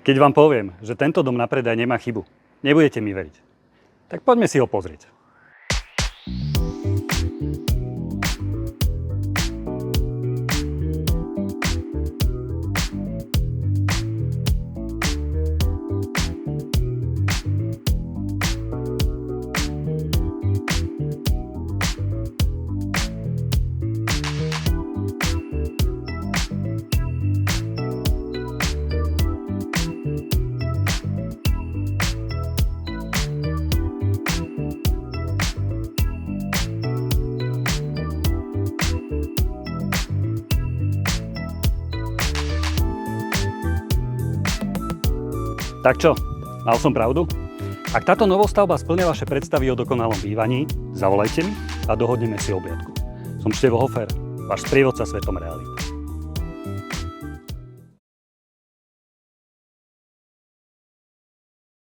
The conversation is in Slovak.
Keď vám poviem, že tento dom na predaj nemá chybu, nebudete mi veriť. Tak poďme si ho pozrieť. Tak čo, mal som pravdu? Ak táto novostavba spĺňa vaše predstavy o dokonalom bývaní, zavolajte mi a dohodneme si obliadku. Som Števo Hofer, váš sprievodca svetom reality.